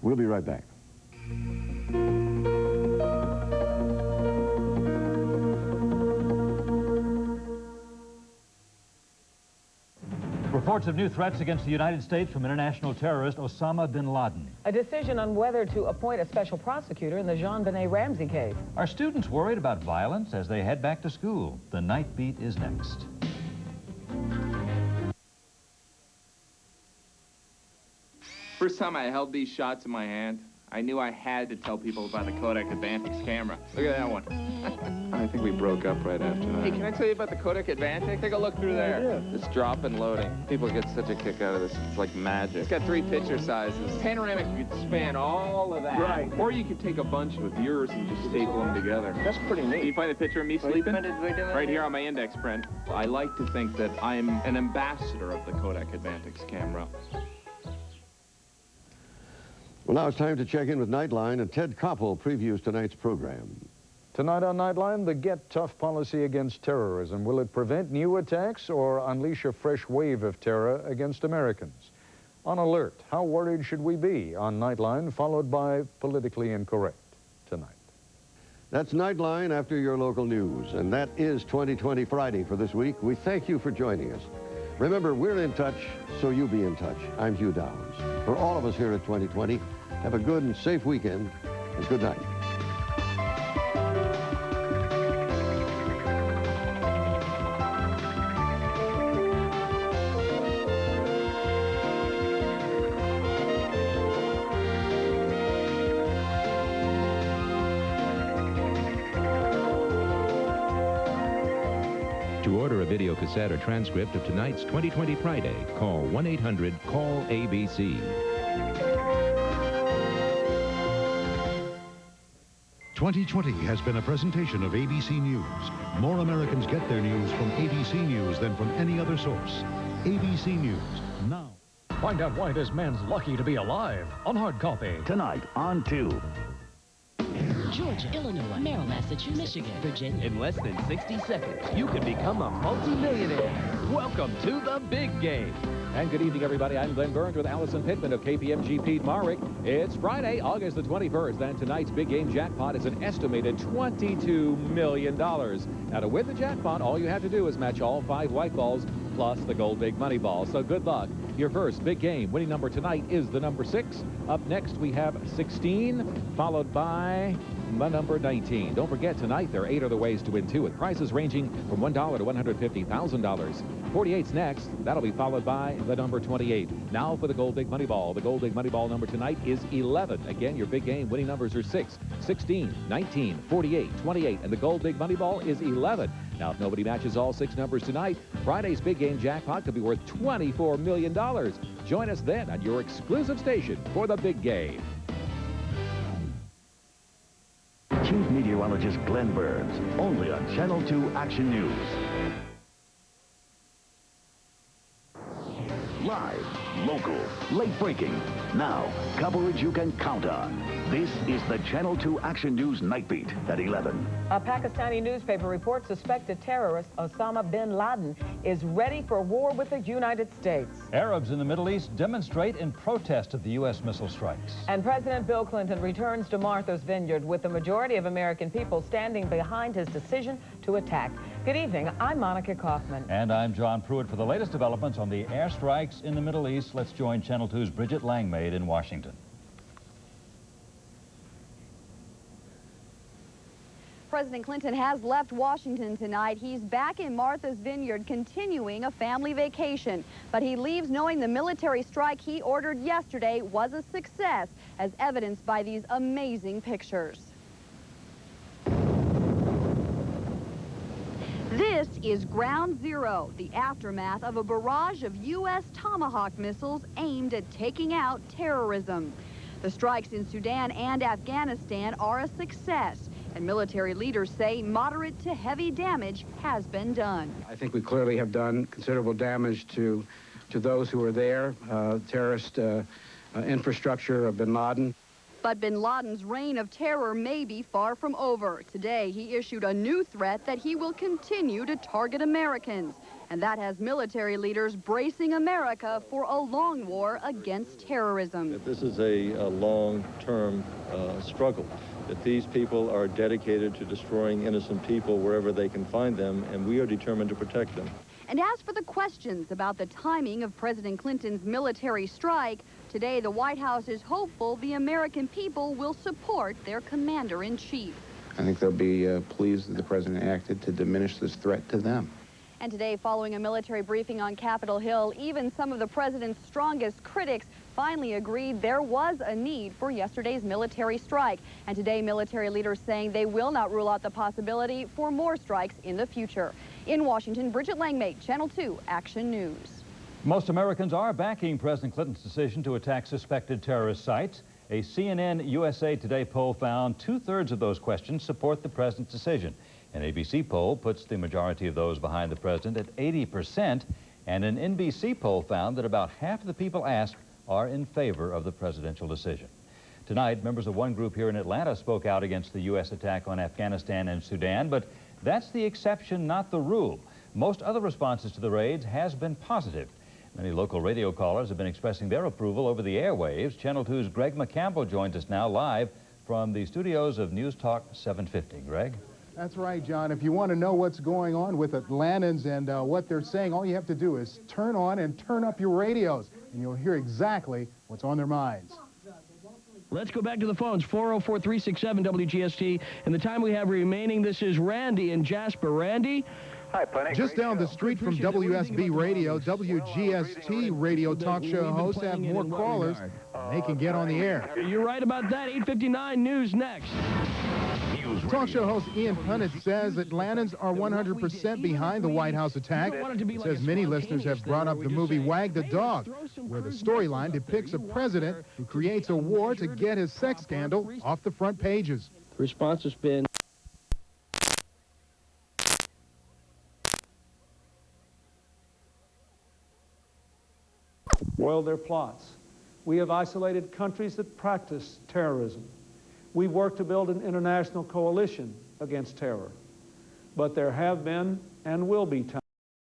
We'll be right back. Reports of new threats against the United States from international terrorist Osama bin Laden. A decision on whether to appoint a special prosecutor in the Jean-Benet Ramsey case. Are students worried about violence as they head back to school? The Night Beat is next. First time I held these shots in my hand, I knew I had to tell people about the Kodak Advantix camera. Look at that one. I think we broke up right after that. Hey, can I tell you about the Kodak Advantix? Take a look through there. Yeah. It's drop and loading. People get such a kick out of this. It's like magic. It's got 3 picture sizes. Panoramic, you could span all of that. Right. Or you could take a bunch with yours and just staple them together. That's pretty neat. Can you find a picture of me sleeping? Right here on my index print. I like to think that I'm an ambassador of the Kodak Advantix camera. Well, now it's time to check in with Nightline, and Ted Koppel previews tonight's program. Tonight on Nightline, the Get Tough policy against terrorism. Will it prevent new attacks or unleash a fresh wave of terror against Americans? On Alert, how worried should we be? On Nightline, followed by Politically Incorrect tonight. That's Nightline after your local news, and that is 2020 Friday for this week. We thank you for joining us. Remember, we're in touch, so you be in touch. I'm Hugh Downs. For all of us here at 2020, have a good and safe weekend, and good night. To order a video cassette or transcript of tonight's 2020 Friday, call 1-800-CALL-ABC. 2020 has been a presentation of ABC News. More Americans get their news from ABC News than from any other source. ABC News, now. Find out why this man's lucky to be alive on Hard Copy. Tonight on 2. Georgia, Illinois, Maryland, Massachusetts, Michigan, Virginia. In less than 60 seconds, you can become a multi-millionaire. Welcome to the big game. And good evening, everybody. I'm Glenn Burns with Allison Pittman of KPMG Pete Marwick. It's Friday, August the 21st, and tonight's big game jackpot is an estimated $22 million. Now, to win the jackpot, all you have to do is match all 5 white balls plus the gold big money ball. So good luck. Your first big game winning number tonight is the number 6. Up next, we have 16, followed by the number 19. Don't forget, tonight there are 8 other ways to win, too, with prizes ranging from $1 to $150,000. 48's next. That'll be followed by the number 28. Now for the gold big money ball. The gold big money ball number tonight is 11. Again, your big game winning numbers are 6, 16, 19, 48, 28, and the gold big money ball is 11. Now, if nobody matches all 6 numbers tonight, Friday's big game jackpot could be worth $24 million. Join us then on your exclusive station for the big game. Chief Meteorologist Glenn Burns, only on Channel 2 Action News. Live, local, late breaking. Now, coverage you can count on. This is the Channel 2 Action News Night Beat at 11. A Pakistani newspaper reports suspected terrorist Osama bin Laden is ready for war with the United States. Arabs in the Middle East demonstrate in protest of the U.S. missile strikes. And President Bill Clinton returns to Martha's Vineyard with the majority of American people standing behind his decision to attack. Good evening. I'm Monica Kaufman. And I'm John Pruitt. For the latest developments on the airstrikes in the Middle East, let's join Channel 2's Bridget Langmaid in Washington. President Clinton has left Washington tonight. He's back in Martha's Vineyard continuing a family vacation. But he leaves knowing the military strike he ordered yesterday was a success, as evidenced by these amazing pictures. This is Ground Zero, the aftermath of a barrage of U.S. Tomahawk missiles aimed at taking out terrorism. The strikes in Sudan and Afghanistan are a success, and military leaders say moderate to heavy damage has been done. I think we clearly have done considerable damage to those who are there, terrorist infrastructure of bin Laden. But bin Laden's reign of terror may be far from over. Today, he issued a new threat that he will continue to target Americans. And that has military leaders bracing America for a long war against terrorism. This is a long-term struggle, that these people are dedicated to destroying innocent people wherever they can find them, and we are determined to protect them. And as for the questions about the timing of President Clinton's military strike, today the White House is hopeful the American people will support their commander-in-chief. I think they'll be pleased that the president acted to diminish this threat to them. And today, following a military briefing on Capitol Hill, even some of the president's strongest critics finally agreed there was a need for yesterday's military strike. And today, military leaders saying they will not rule out the possibility for more strikes in the future. In Washington, Bridget Langmaid, Channel 2 Action News. Most Americans are backing President Clinton's decision to attack suspected terrorist sites. A CNN USA Today poll found 2/3 of those questions support the president's decision. An ABC poll puts the majority of those behind the president at 80%, and an NBC poll found that about half of the people asked are in favor of the presidential decision. Tonight, members of one group here in Atlanta spoke out against the U.S. attack on Afghanistan and Sudan, but that's the exception, not the rule. Most other responses to the raids has been positive. Many local radio callers have been expressing their approval over the airwaves. Channel 2's Greg McCampbell joins us now live from the studios of News Talk 750. Greg? That's right, John. If you want to know what's going on with Atlantans and what they're saying, all you have to do is turn on and turn up your radios, and you'll hear exactly what's on their minds. Let's go back to the phones, 404-367 WGST. And the time we have remaining, this is Randy in Jasper. Randy? Hi, Plenty. Just down the street from WSB Radio, WGST radio talk show hosts have more callers than they can get on the air. You're right about that. 8:59 news next. Talk show host Ian Punnett says Atlantans are 100% behind the White House attack. He says many listeners have brought up the movie Wag the Dog, where the storyline depicts a president who creates a war to get his sex scandal off the front pages. The response has been... Well, they're plots. We have isolated countries that practice terrorism. We've worked to build an international coalition against terror. But there have been and will be times